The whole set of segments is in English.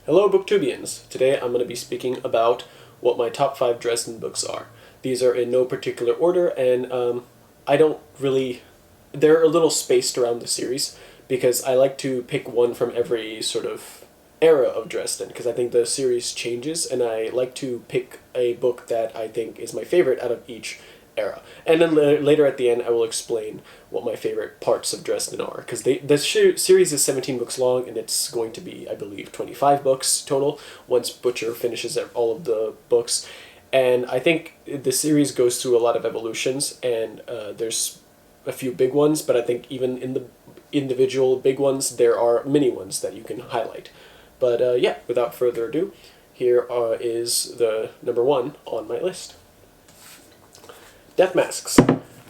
Hello, Booktubians! Today I'm going to be speaking about what my top 5 Dresden books are. These are in no particular order, and I don't really... They're a little spaced around the series, because I like to pick one from every sort of era of Dresden, because I think the series changes, and I like to pick a book that I think is my favorite out of each era. And then later at the end I will explain what my favorite parts of Dresden are, because the series is 17 books long, and it's going to be, I believe, 25 books total once Butcher finishes all of the books. And I think the series goes through a lot of evolutions, and there's a few big ones, but I think even in the individual big ones there are mini ones that you can highlight. But yeah, without further ado, here is the number 1 on my list. Death Masks.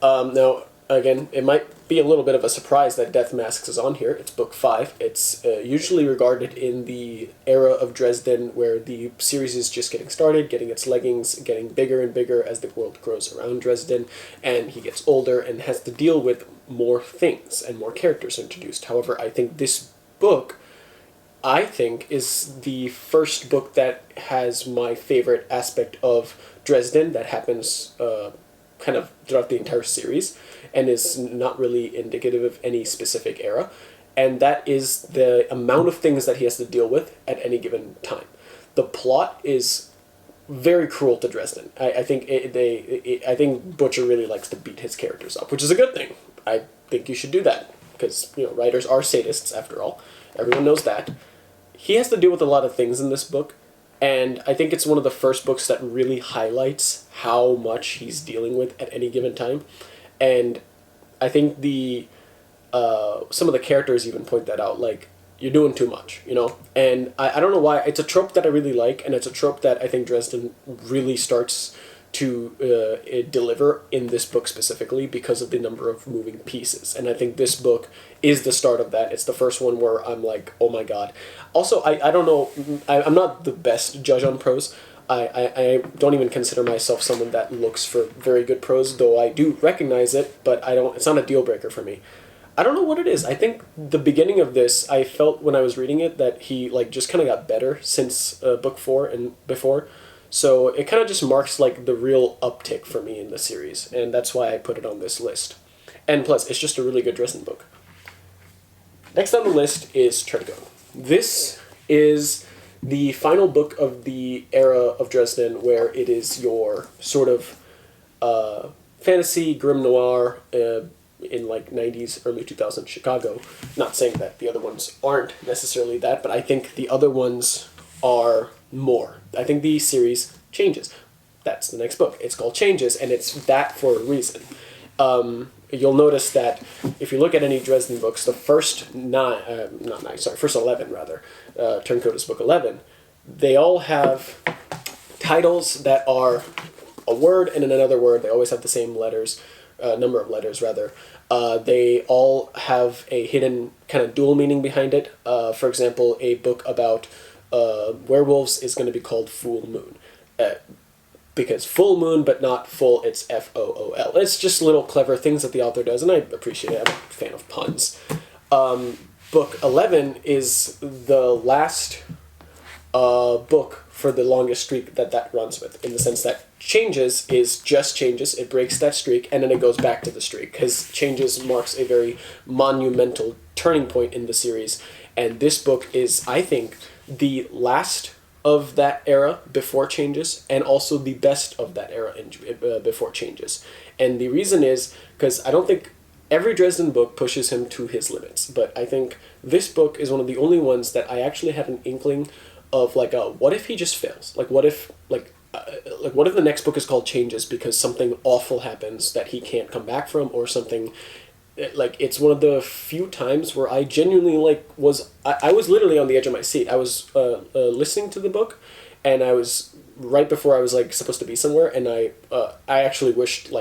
Now, again, it might be a little bit of a surprise that Death Masks is on here. It's book 5. It's usually regarded in the era of Dresden where the series is just getting started, getting its leggings, getting bigger and bigger as the world grows around Dresden, and he gets older and has to deal with more things and more characters introduced. However, I think this book, is the first book that has my favorite aspect of Dresden that happens kind of throughout the entire series, and is not really indicative of any specific era, and that is the amount of things that he has to deal with at any given time. The plot is very cruel to Dresden. I think Butcher really likes to beat his characters up, which is a good thing. I think you should do that, because writers are sadists after all. Everyone knows that. He has to deal with a lot of things in this book, and I think it's one of the first books that really highlights how much he's dealing with at any given time. And I think some of the characters even point that out, like, you're doing too much, And I don't know why. It's a trope that I really like, and it's a trope that I think Dresden really starts to deliver in this book specifically because of the number of moving pieces. And I think this book is the start of that. It's the first one where I'm like, oh my god. Also, I don't know, I'm not the best judge on prose. I don't even consider myself someone that looks for very good prose, though I do recognize it, but it's not a deal breaker for me. I don't know what it is. I think the beginning of this, I felt when I was reading it that he just kind of got better since book 4 and before. So it kind of just marks the real uptick for me in the series, and that's why I put it on this list. And plus, it's just a really good Dresden book. Next on the list is Turncoat. This is the final book of the era of Dresden, where it is your sort of fantasy, grim noir, in 90s, early 2000s Chicago. Not saying that the other ones aren't necessarily that, but I think the other ones are more. I think the series changes. That's the next book. It's called Changes, and it's that for a reason. You'll notice that if you look at any Dresden books, the first first 11 rather, Turncoat is book 11, they all have titles that are a word and another word. They always have the same letters, number of letters rather. They all have a hidden kind of dual meaning behind it. For example, a book about werewolves is going to be called Full Moon. Because full moon, but not full, it's F-O-O-L. It's just little clever things that the author does, and I appreciate it. I'm a fan of puns. Book 11 is the last book for the longest streak that runs with, in the sense that Changes is just Changes, it breaks that streak, and then it goes back to the streak, because Changes marks a very monumental turning point in the series, and this book is, I think, the last of that era before Changes, and also the best of that era before Changes. And the reason is because I don't think every Dresden book pushes him to his limits, but I think this book is one of the only ones that I actually had an inkling of, what if he just fails? What if the next book is called Changes because something awful happens that he can't come back from, or something. It's one of the few times where I genuinely I was literally on the edge of my seat. I was listening to the book, and I was right before I was supposed to be somewhere, and I actually wished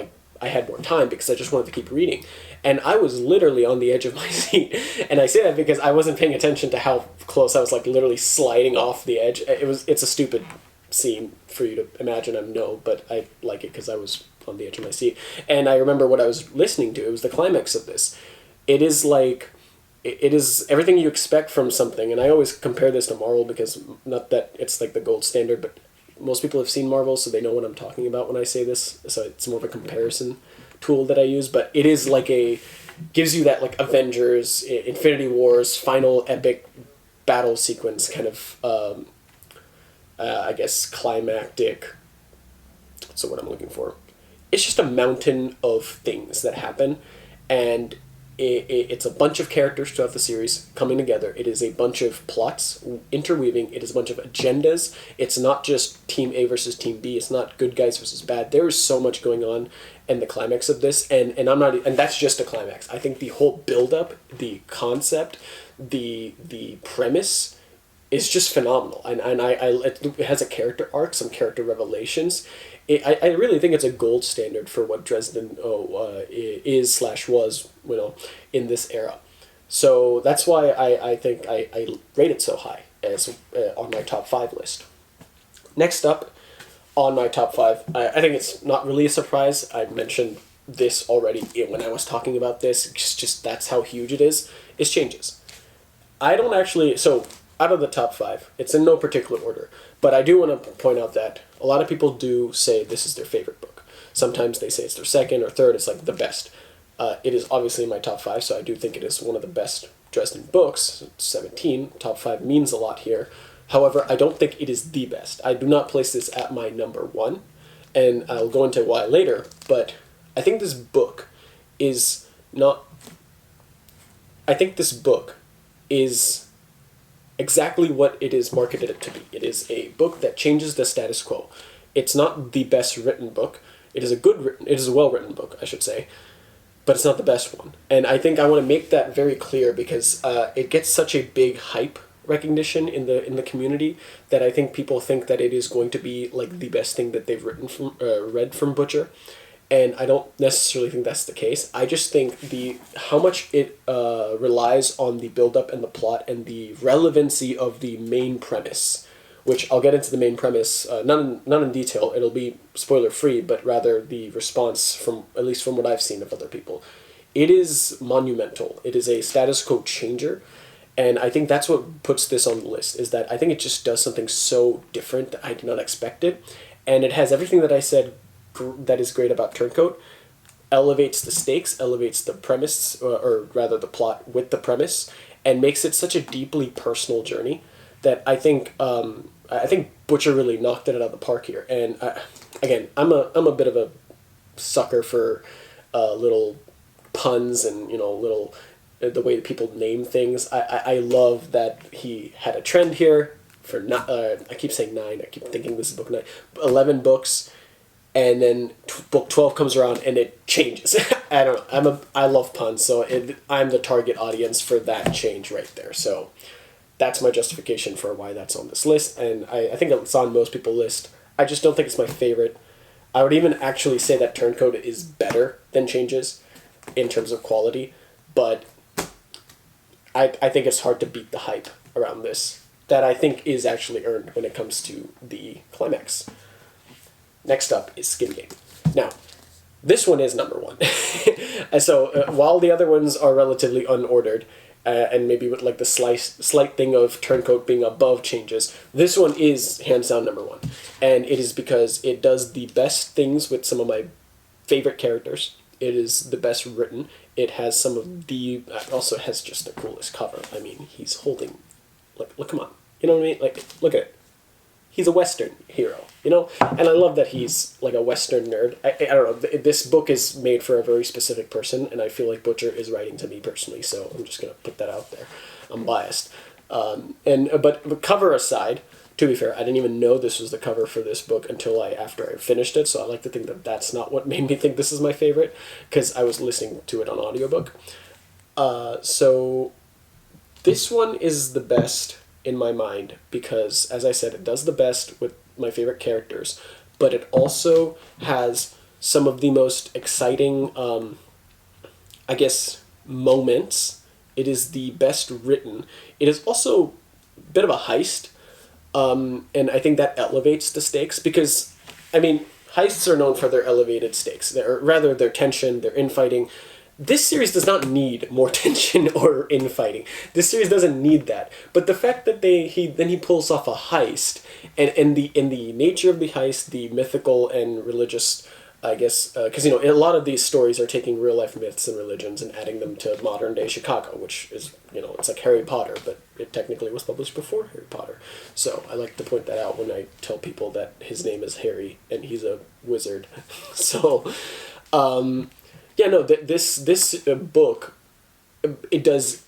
I had more time because I just wanted to keep reading, and I was literally on the edge of my seat. And I say that because I wasn't paying attention to how close I was, literally sliding off the edge. It's a stupid scene for you to imagine, I know, but I like it because I was on the edge of my seat. And I remember what I was listening to. It was the climax of this. It is it is everything you expect from something. And I always compare this to Marvel because, not that it's like the gold standard, but most people have seen Marvel, so they know what I'm talking about when I say this. So it's more of a comparison tool that I use. But it is like gives you that like Avengers, Infinity Wars, final epic battle sequence kind of, I guess, climactic. What's the word I'm looking for? It's just a mountain of things that happen, and it's a bunch of characters throughout the series coming together. It is a bunch of plots interweaving. It is a bunch of agendas. It's not just Team A versus Team B. It's not good guys versus bad. There is so much going on in the climax of this, and that's just a climax. I think the whole build-up, the concept, the premise is just phenomenal, and it has a character arc, some character revelations. I really think it's a gold standard for what Dresden is/was, in this era. So that's why I think I rate it so high as on my top 5 list. Next up on my top 5, I think it's not really a surprise. I mentioned this already when I was talking about this. Just that's how huge it is. It's Changes. I don't actually... So, out of the top 5, it's in no particular order, but I do want to point out that a lot of people do say this is their favorite book. Sometimes they say it's their second or third. It's like the best. It is obviously in my top 5, so I do think it is one of the best Dresden books. 17, top 5 means a lot here. However, I don't think it is the best. I do not place this at my number 1, and I'll go into why later, but I think this book is not... I think this book is exactly what it is marketed it to be. It is a book that changes the status quo. It's not the best written book. It is a well-written book, I should say, but it's not the best one. And I think I want to make that very clear because it gets such a big hype recognition in the community that I think people think that it is going to be like the best thing that they've read from Butcher. And I don't necessarily think that's the case. I just think how much it relies on the build-up and the plot and the relevancy of the main premise, which I'll get into the main premise, not in detail. It'll be spoiler-free, but rather the response at least from what I've seen of other people. It is monumental. It is a status quo changer, and I think that's what puts this on the list, is that I think it just does something so different that I did not expect it, and it has everything that I said that is great about Turncoat. Elevates the stakes, elevates the premise, or rather the plot with the premise, and makes it such a deeply personal journey that I think Butcher really knocked it out of the park here. And again, I'm a bit of a sucker for little puns and little the way that people name things. I love that he had a trend here for I keep saying 9. I keep thinking this is book 9. 11 books. And then book 12 comes around and it changes. I don't know. I love puns, so I'm the target audience for that change right there. So that's my justification for why that's on this list. And I think it's on most people's list. I just don't think it's my favorite. I would even actually say that Turncoat is better than Changes in terms of quality. But I think it's hard to beat the hype around this that I think is actually earned when it comes to the climax. Next up is Skin Game. Now, this one is number 1. So while the other ones are relatively unordered, and maybe with like the slight thing of Turncoat being above Changes, this one is hands down number 1. And it is because it does the best things with some of my favorite characters. It is the best written. It has also has just the coolest cover. I mean, he's holding, look, come on. You know what I mean? Like, look at it. He's a Western hero, And I love that he's like a Western nerd. I don't know. This book is made for a very specific person, and I feel like Butcher is writing to me personally, so I'm just going to put that out there. I'm biased. But cover aside, to be fair, I didn't even know this was the cover for this book until after I finished it, so I like to think that that's not what made me think this is my favorite, because I was listening to it on audiobook. So this one is the best in my mind because, as I said, it does the best with my favorite characters, but it also has some of the most exciting, moments. It is the best written. It is also a bit of a heist, and I think that elevates the stakes because, heists are known for their elevated stakes, their tension, their infighting, this series does not need more tension or infighting. This series doesn't need that. But the fact that he pulls off a heist, and the nature of the heist, the mythical and religious, I guess, because a lot of these stories are taking real life myths and religions and adding them to modern day Chicago, which is it's like Harry Potter, but it technically was published before Harry Potter. So I like to point that out when I tell people that his name is Harry and he's a wizard. So. Yeah, no, this book, it does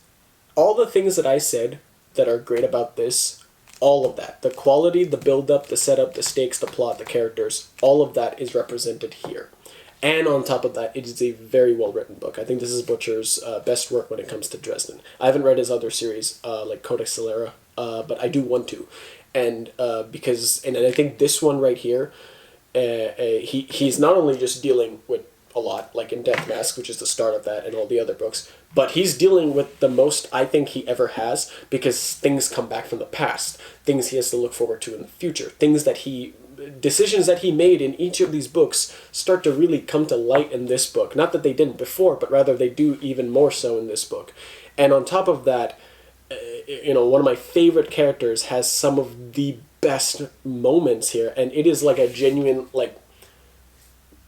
all the things that I said that are great about this, all of that. The quality, the build-up, the setup, the stakes, the plot, the characters, all of that is represented here. And on top of that, it is a very well-written book. I think this is Butcher's best work when it comes to Dresden. I haven't read his other series, like Codex Celera, but I do want to. And because I think this one right here, he's not only just dealing with a lot, like in Death Mask, which is the start of that, and all the other books, but he's dealing with the most I think he ever has, because things come back from the past, things he has to look forward to in the future, decisions that he made in each of these books start to really come to light in this book. Not that they didn't before, but rather they do even more so in this book. And on top of that, one of my favorite characters has some of the best moments here, and it is like a genuine, like,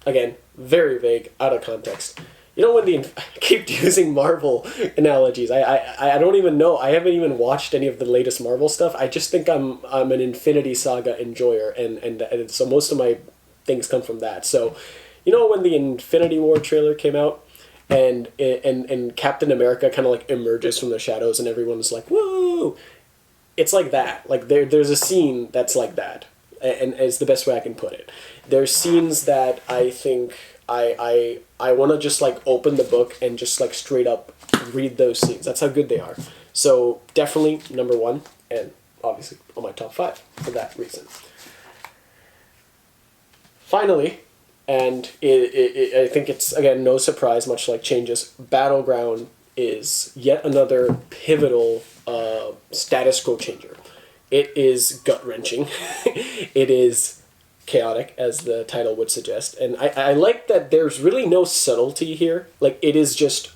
again, very vague, out of context. When I keep using Marvel analogies, I don't even know. I haven't even watched any of the latest Marvel stuff. I just think I'm an Infinity Saga enjoyer, and so most of my things come from that. So, when the Infinity War trailer came out, and Captain America kind of like emerges from the shadows, and everyone's like, "Whoa!" It's like that. Like there's a scene that's like that, and it's the best way I can put it. There's scenes that I think I want to just like open the book and just like straight up read those scenes. That's how good they are. So definitely number one, and obviously on my top 5 for that reason. Finally, and I think it's, again, no surprise, much like Changes, Battleground is yet another pivotal status quo changer. It is gut-wrenching. It is chaotic, as the title would suggest. And I like that there's really no subtlety here. Like, it is just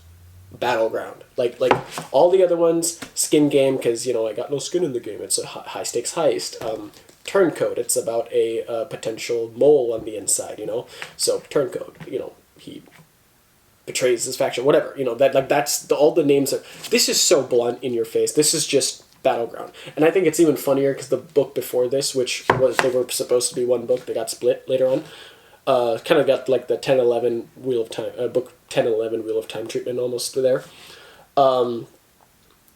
Battleground. Like all the other ones, skin game, because, I got no skin in the game. It's a high-stakes heist. Turncoat, it's about a potential mole on the inside, So, Turncoat, he betrays his faction, whatever. That's all the names are. This is so blunt in your face. This is just Battleground. And I think it's even funnier because the book before this, they were supposed to be one book, they got split later on, kind of got like the 10-11 Wheel of Time, book 10-11 Wheel of Time treatment almost there.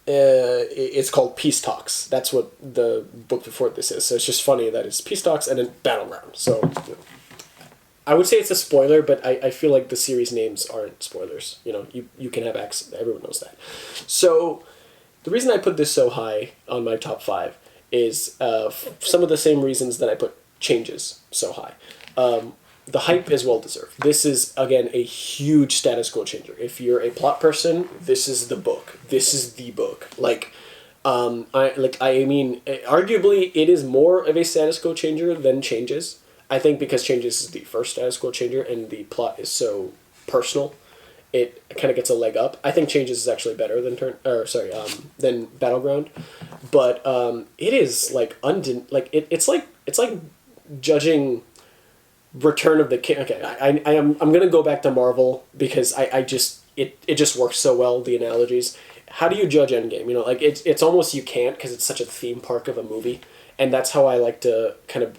It's called Peace Talks. That's what the book before this is. So it's just funny that it's Peace Talks and then Battleground. So I would say it's a spoiler, but I feel like the series names aren't spoilers. You can have access. Everyone knows that. So the reason I put this so high on my top 5 is some of the same reasons that I put Changes so high. The hype is well deserved. This is, again, a huge status quo changer. If you're a plot person, this is the book. This is the book. Arguably, it is more of a status quo changer than Changes. I think because Changes is the first status quo changer, and the plot is so personal, it kind of gets a leg up. I think Changes is actually better than than Battleground, but it is like it's like judging Return of the King. Okay, I'm gonna go back to Marvel because it just works so well, the analogies. How do you judge Endgame? It's almost you can't, because it's such a theme park of a movie. And that's how I like to kind of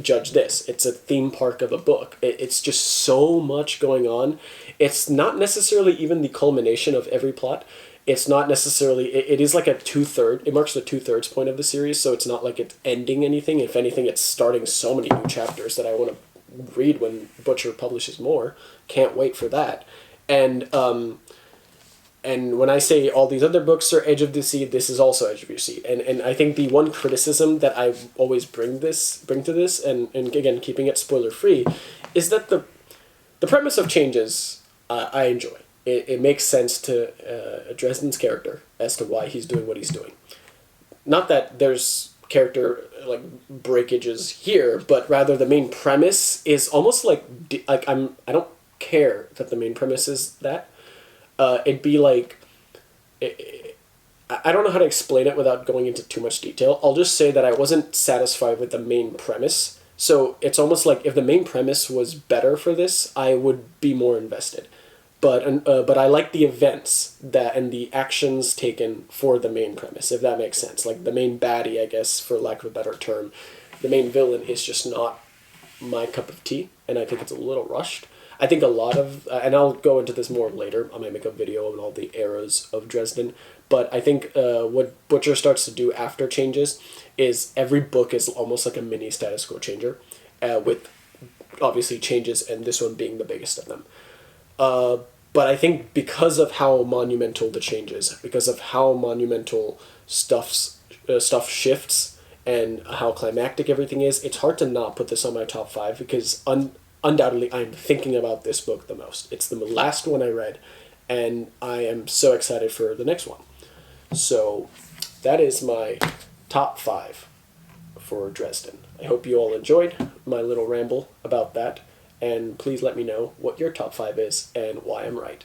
judge this. It's a theme park of a book. It's just so much going on. It's not necessarily even the culmination of every plot. It's not necessarily... It is like a 2/3... It marks the 2/3 point of the series, so it's not like it's ending anything. If anything, it's starting so many new chapters that I want to read when Butcher publishes more. Can't wait for that. And when I say all these other books are edge of the seat, this is also edge of your seat. And I think the one criticism that I always bring to this, and again, keeping it spoiler-free, is that the premise of Changes, I enjoy. It makes sense to Dresden's character as to why he's doing what he's doing. Not that there's character breakages here, but rather the main premise is almost I don't care that the main premise is that. It'd be like, I don't know how to explain it without going into too much detail. I'll just say that I wasn't satisfied with the main premise. So it's almost like if the main premise was better for this, I would be more invested. But I like the events that and the actions taken for the main premise, if that makes sense. Like the main baddie, I guess, for lack of a better term, the main villain is just not my cup of tea, and I think it's a little rushed. I think a lot of, and I'll go into this more later. I might make a video on all the eras of Dresden, but I think what Butcher starts to do after changes is every book is almost like a mini status quo changer, with obviously changes, and this one being the biggest of them. But I think because of how monumental the changes, because of how monumental stuff shifts, and how climactic everything is, it's hard to not put this on my top 5 because undoubtedly I'm thinking about this book the most. It's the last one I read, and I am so excited for the next one. So that is my top 5 for Dresden. I hope you all enjoyed my little ramble about that, and please let me know what your top 5 is and why I'm right.